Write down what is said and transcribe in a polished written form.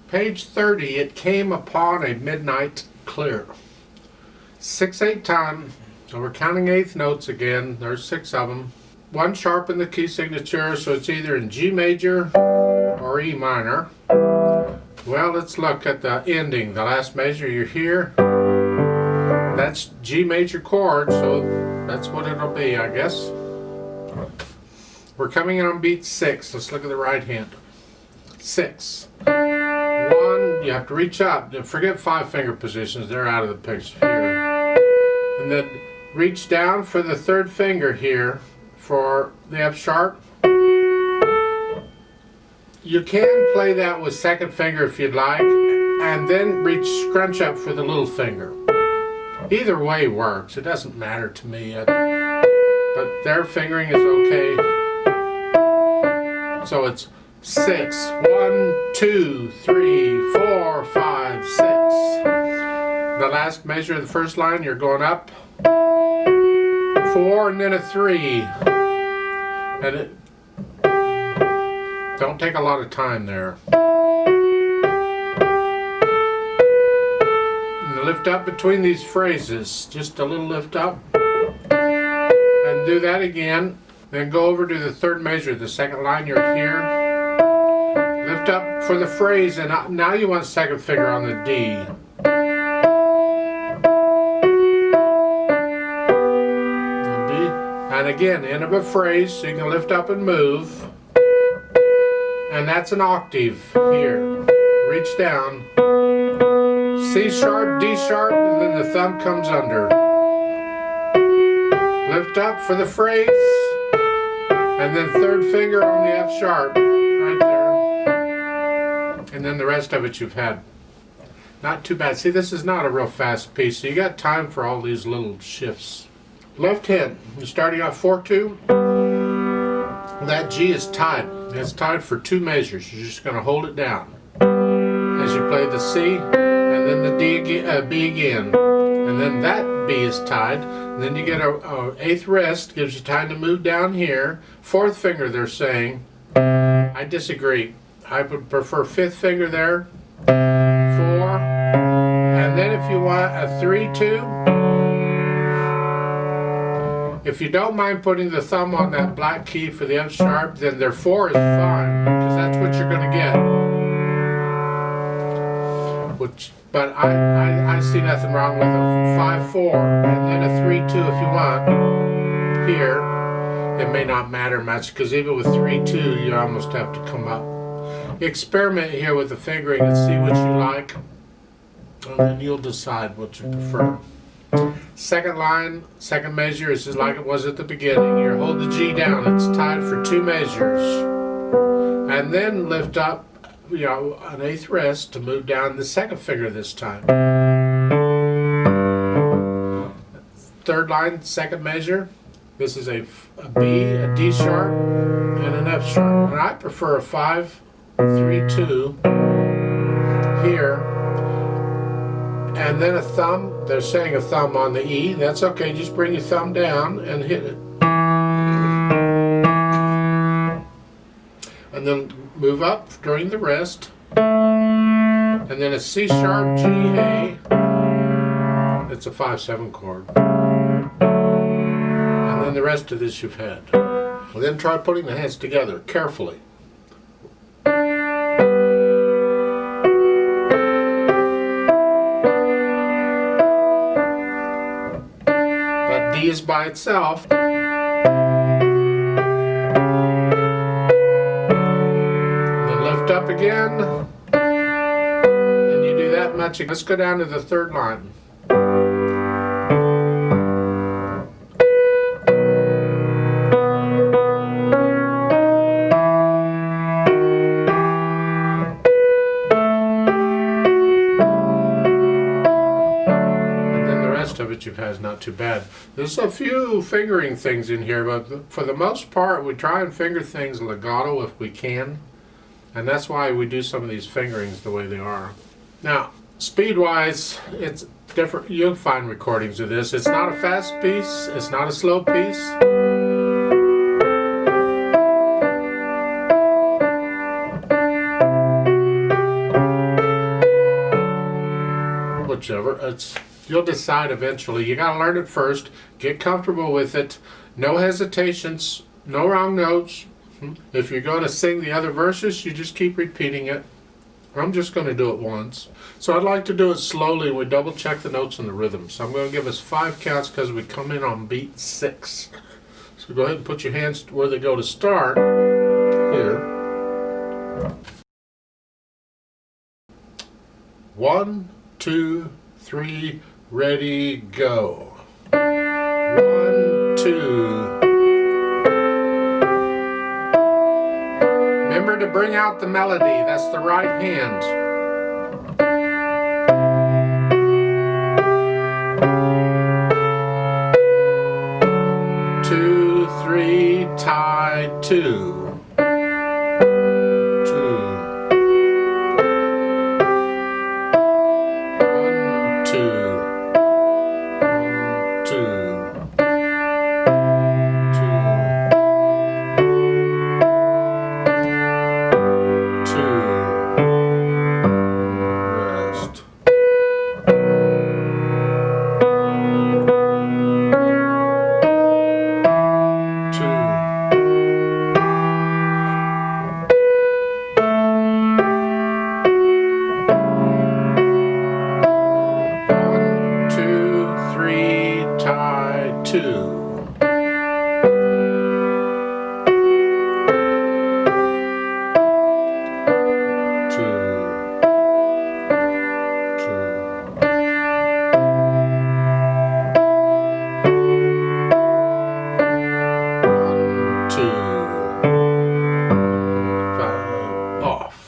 Page 30, it came upon a midnight clear. 6/8 time, so we're counting eighth notes again. There's 6 of them. 1 sharp in the key signature, so it's either in G major or E minor. Well, let's look at the ending, the last measure you hear. That's G major chord, so that's what it'll be, I guess. We're coming in on beat 6. Let's look at the right hand. 6. 1, you have to reach up. Forget 5 finger positions, they're out of the picture here. And then reach down for the 3rd finger here for the F sharp. You can play that with 2nd finger if you'd like, and then scrunch up for the little finger. Either way works, it doesn't matter to me, but their fingering is okay. So it's 6, 1, 2, 3, 4, 5, 6. The last measure of the first line, you're going up 4 and then a 3. And it don't take a lot of time there. And lift up between these phrases, just a little lift up. And do that again. Then go over to the 3rd measure, the 2nd line, you're here. Lift up for the phrase, and now you want 2nd finger on the D. And again, end of a phrase, so you can lift up and move. And that's an octave here. Reach down. C sharp, D sharp, and then the thumb comes under. Lift up for the phrase, and then 3rd finger on the F sharp, right there. And then the rest of it you've had. Not too bad. See, this is not a real fast piece, so you got time for all these little shifts. Left hand, you're starting off 4/2. That G is tied. It's tied for 2 measures. You're just going to hold it down as you play the C, and then the D again, B again, and then that B is tied. And then you get a 8th rest, gives you time to move down here. 4th finger, they're saying. I disagree. I would prefer 5th finger there. 4, and then if you want a 3/2. If you don't mind putting the thumb on that black key for the F sharp, then their 4 is fine, because that's what you're going to get. But I see nothing wrong with a 5/4, and then a 3/2 if you want. Here, it may not matter much, because even with 3/2, you almost have to come up. Experiment here with the fingering and see what you like, and then you'll decide what you prefer. 2nd line, 2nd measure is just like it was at the beginning. You hold the G down, it's tied for 2 measures. And then lift up, an 8th rest to move down the 2nd finger this time. 3rd line, 2nd measure. This is a B, a D sharp, and an F sharp. And I prefer a 5/3/2 here. And then a thumb, they're saying a thumb on the E. That's okay, just bring your thumb down and hit it. And then move up during the rest. And then a C sharp, G, A. It's a 5/7 chord. And then the rest of this you've had. Well, then try putting the hands together carefully. D is by itself. Then lift up again. And you do that much. Let's go down to the 3rd line. Of it you've had is not too bad. There's a few fingering things in here, but for the most part we try and finger things legato if we can, and that's why we do some of these fingerings the way they are. Now, speed wise, it's different. You'll find recordings of this. It's not a fast piece, it's not a slow piece. whichever. You'll decide eventually. You gotta learn it first. Get comfortable with it. No hesitations. No wrong notes. If you're going to sing the other verses, you just keep repeating it. I'm just going to do it once. So I'd like to do it slowly. We double check the notes and the rhythm. So I'm going to give us 5 counts because we come in on beat 6. So go ahead and put your hands where they go to start. Here. 1, 2, 3, ready, go. 1, 2. Remember to bring out the melody. That's the right hand. 2, 3, tie 2. 5 off.